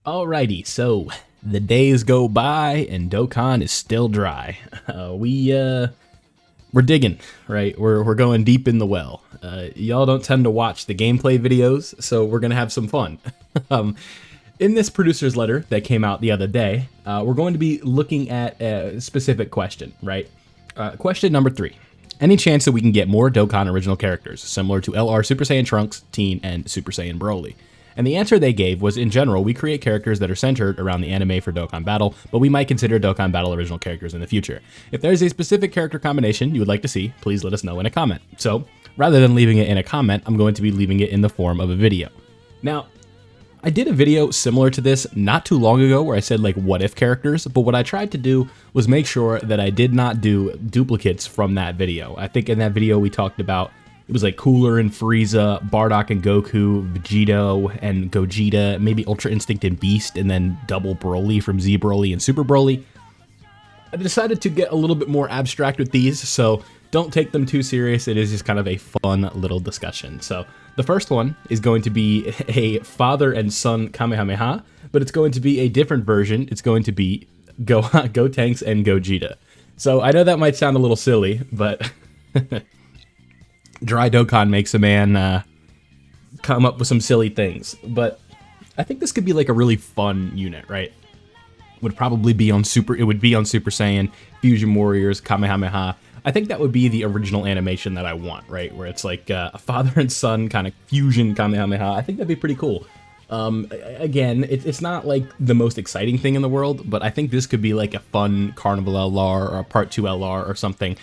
Alrighty, so the days go by and Dokkan is still dry. We're digging, right? We're going deep in the well. Y'all don't tend to watch the gameplay videos, so we're gonna have some fun. In this producer's letter that came out the other day, we're going to be looking at a specific question, right? Question number 3. Any chance that we can get more Dokkan original characters, similar to LR Super Saiyan Trunks, Teen, and Super Saiyan Broly? And the answer they gave was, in general, we create characters that are centered around the anime for Dokkan Battle, but we might consider Dokkan Battle original characters in the future. If there's a specific character combination you would like to see, please let us know in a comment. So, rather than leaving it in a comment, I'm going to be leaving it in the form of a video. Now, I did a video similar to this not too long ago where I said like what if characters, but what I tried to do was make sure that I did not do duplicates from that video. I think in that video we talked about it was like Cooler and Frieza, Bardock and Goku, Vegito and Gogeta, maybe Ultra Instinct and Beast, and then double Broly from Z Broly and Super Broly. I decided to get a little bit more abstract with these, so don't take them too serious. It is just kind of a fun little discussion. So the first one is going to be a father and son Kamehameha, but it's going to be a different version. It's going to be Gotenks and Gogeta. So I know that might sound a little silly, but dry Dokkan makes a man come up with some silly things. But I think this could be like a really fun unit, right? Would probably be on Super Saiyan, Fusion Warriors, Kamehameha. I think that would be the original animation that I want, right? Where it's like a father and son kind of fusion Kamehameha. I think that'd be pretty cool. Again, it's not like the most exciting thing in the world, but I think this could be like a fun Carnival LR or a Part 2 LR or something.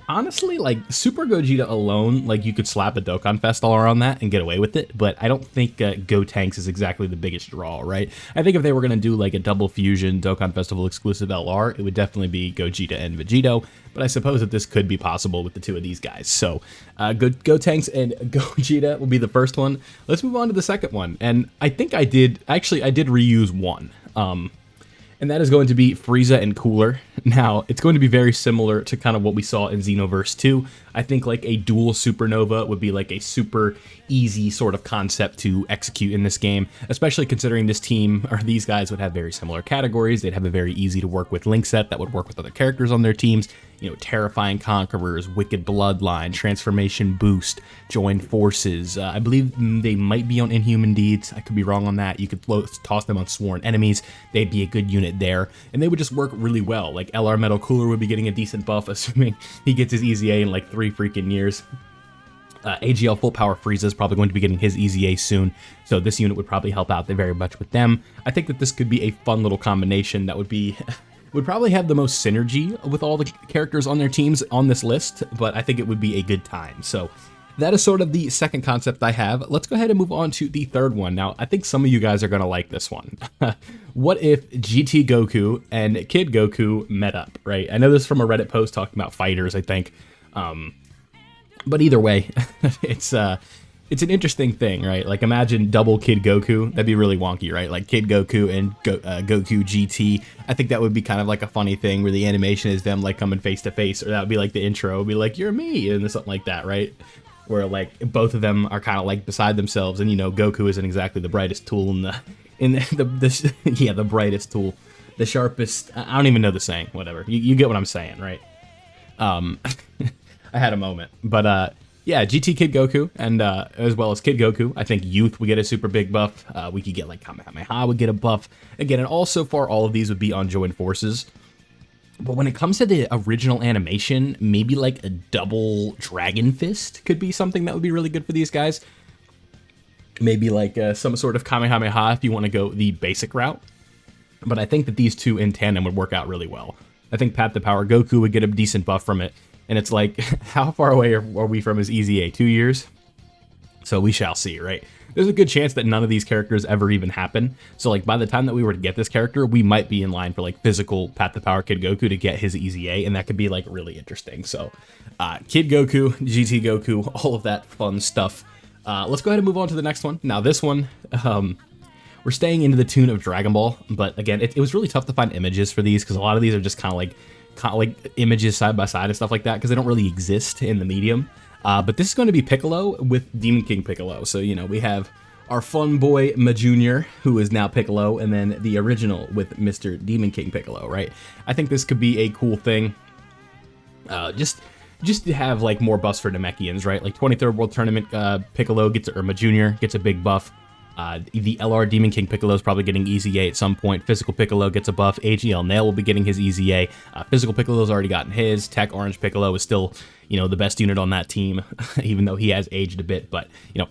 Honestly, like Super Gogeta alone, like you could slap a Dokkan Fest LR on that and get away with it, but I don't think Gotenks is exactly the biggest draw, right? I think if they were going to do like a double fusion Dokkan Festival exclusive LR, it would definitely be Gogeta and Vegito, but I suppose that this could be possible with the two of these guys. So Gotenks and Gogeta will be the first one. Let's move on to the second one, and I think I did reuse one. And that is going to be Frieza and Cooler. Now, it's going to be very similar to kind of what we saw in Xenoverse 2. I think like a dual supernova would be like a super easy sort of concept to execute in this game, especially considering this team, or these guys, would have very similar categories. They'd have a very easy to work with link set that would work with other characters on their teams. You know, Terrifying Conquerors, Wicked Bloodline, Transformation Boost, Join Forces. I believe they might be on Inhuman Deeds. I could be wrong on that. You could toss them on Sworn Enemies. They'd be a good unit there, and they would just work really well. Like LR Metal Cooler would be getting a decent buff, assuming he gets his EZA in like 3 freaking years. AGL Full Power Frieza is probably going to be getting his EZA soon, so this unit would probably help out very much with them. I think that this could be a fun little combination that would probably have the most synergy with all the characters on their teams on this list, but I think it would be a good time. So that is sort of the second concept I have. Let's go ahead and move on to the third one. Now, I think some of you guys are going to like this one. What if GT Goku and Kid Goku met up, right? I know this is from a Reddit post talking about fighters, I think. But either way, it's an interesting thing, right? Like imagine double Kid Goku. That'd be really wonky, right? Like Kid Goku and Goku GT. I think that would be kind of like a funny thing where the animation is them like coming face to face, or that would be like the intro. It would be like, you're me, and something like that, right? Where like both of them are kind of like beside themselves, and you know Goku isn't exactly the brightest tool the brightest tool, the sharpest. I don't even know the saying. Whatever, you get what I'm saying, right? I had a moment, but yeah, GT Kid Goku, and as well as Kid Goku, I think Youth would get a super big buff. We could get like Kamehameha would get a buff again, and all so far all of these would be on Join Forces. But when it comes to the original animation, maybe like a double Dragon Fist could be something that would be really good for these guys. Maybe like some sort of Kamehameha if you want to go the basic route. But I think that these two in tandem would work out really well. I think Path to Power Goku would get a decent buff from it. And it's like, how far away are we from his EZA? 2 years? So we shall see, right? There's a good chance that none of these characters ever even happen. So like by the time that we were to get this character, we might be in line for like physical Path to Power Kid Goku to get his EZA, and that could be like really interesting. So Kid Goku, GT Goku, all of that fun stuff. Let's go ahead and move on to the next one. Now this one, we're staying into the tune of Dragon Ball, but again, it was really tough to find images for these because a lot of these are just kind of like images side by side and stuff like that because they don't really exist in the medium. But this is going to be Piccolo with Demon King Piccolo. So, you know, we have our fun boy Ma Jr., who is now Piccolo, and then the original with Mr. Demon King Piccolo, right? I think this could be a cool thing. Just to have like more buffs for Namekians, right? Like 23rd World Tournament Piccolo gets, or Ma Jr. gets a big buff. The LR Demon King Piccolo is probably getting Easy A at some point. Physical Piccolo gets a buff. AGL Nail will be getting his Easy A. Physical Piccolo's already gotten his. Tech Orange Piccolo is still, the best unit on that team, even though he has aged a bit. But,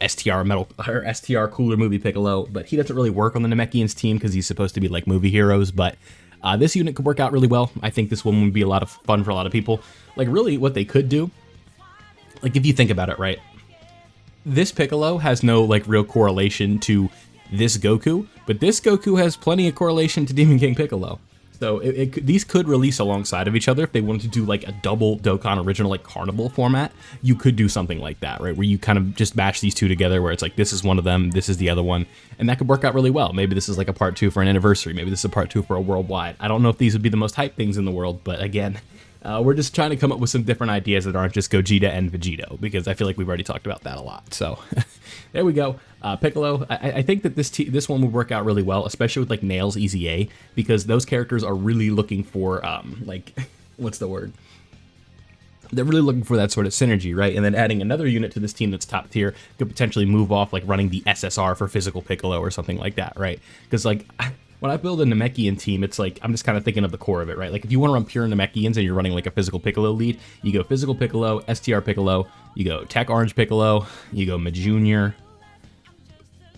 STR Metal, or STR Cooler Movie Piccolo, but he doesn't really work on the Namekians team because he's supposed to be like movie heroes. But this unit could work out really well. I think this one would be a lot of fun for a lot of people. Like, really, what they could do, like, if you think about it, right? This Piccolo has no, like, real correlation to this Goku, but this Goku has plenty of correlation to Demon King Piccolo. So these could release alongside of each other if they wanted to do, like, a double Dokkan original, like, carnival format. You could do something like that, right? Where you kind of just mash these two together, where it's like, this is one of them, this is the other one, and that could work out really well. Maybe this is, like, a part 2 for an anniversary. Maybe this is a part 2 for a worldwide. I don't know if these would be the most hype things in the world, but again, we're just trying to come up with some different ideas that aren't just Gogeta and Vegito, because I feel like we've already talked about that a lot. So there we go. Piccolo, I think that this one would work out really well, especially with like Nail's Easy A, because those characters are really looking for, like, what's the word? They're really looking for that sort of synergy, right? And then adding another unit to this team that's top tier could potentially move off, like running the SSR for Physical Piccolo or something like that, right? Because, like, when I build a Namekian team, it's like, I'm just kind of thinking of the core of it, right? Like, if you want to run pure Namekians and you're running like a Physical Piccolo lead, you go Physical Piccolo, STR Piccolo, you go Tech Orange Piccolo, you go Ma Jr.,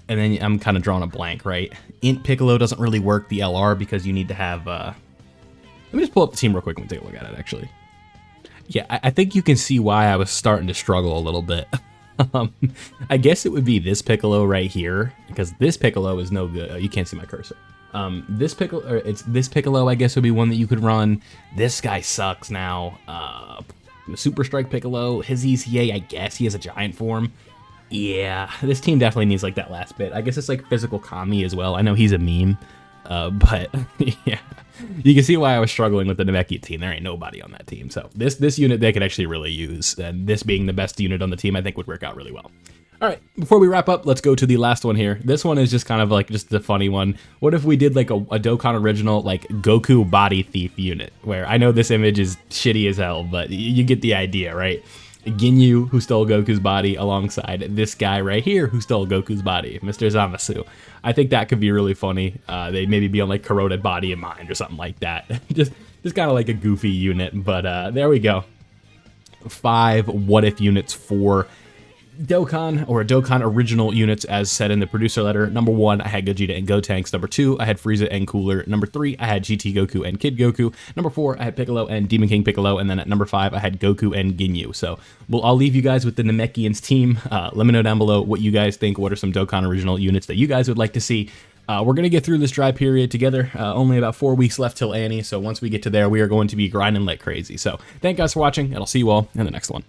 and then I'm kind of drawing a blank, right? Int Piccolo doesn't really work, the LR, because you need to have, let me just pull up the team real quick and take a look at it, actually. Yeah, I think you can see why I was starting to struggle a little bit. I guess it would be this Piccolo right here, because this Piccolo is no good. You can't see my cursor. This Piccolo, I guess, would be one that you could run. This guy sucks now. Super Strike Piccolo, his ECA, I guess he has a giant form. Yeah, this team definitely needs like that last bit. I guess it's like Physical Kami as well. I know he's a meme, but yeah, you can see why I was struggling with the Namekian team. There ain't nobody on that team. So this unit they could actually really use, and this being the best unit on the team, I think would work out really well. All right, before we wrap up, let's go to the last one here. This one is just kind of like just a funny one. What if we did like a Dokkan original, like Goku body thief unit, where I know this image is shitty as hell, but you get the idea, right? Ginyu, who stole Goku's body, alongside this guy right here, who stole Goku's body, Mr. Zamasu. I think that could be really funny. They maybe be on like Corroded Body and Mind or something like that. just kind of like a goofy unit, but there we go. 5 what-if units for Dokkan, or Dokkan original units as said in the producer letter. Number 1, I had Gogeta and Gotenks. Number 2, I had Frieza and Cooler. Number 3, I had GT Goku and Kid Goku. Number 4, I had Piccolo and Demon King Piccolo. And then at number 5, I had Goku and Ginyu. So I'll leave you guys with the Namekians team. Let me know down below what you guys think. What are some Dokkan original units that you guys would like to see? We're going to get through this dry period together. Only about 4 weeks left till Annie. So once we get to there, we are going to be grinding like crazy. So thank you guys for watching, and I'll see you all in the next one.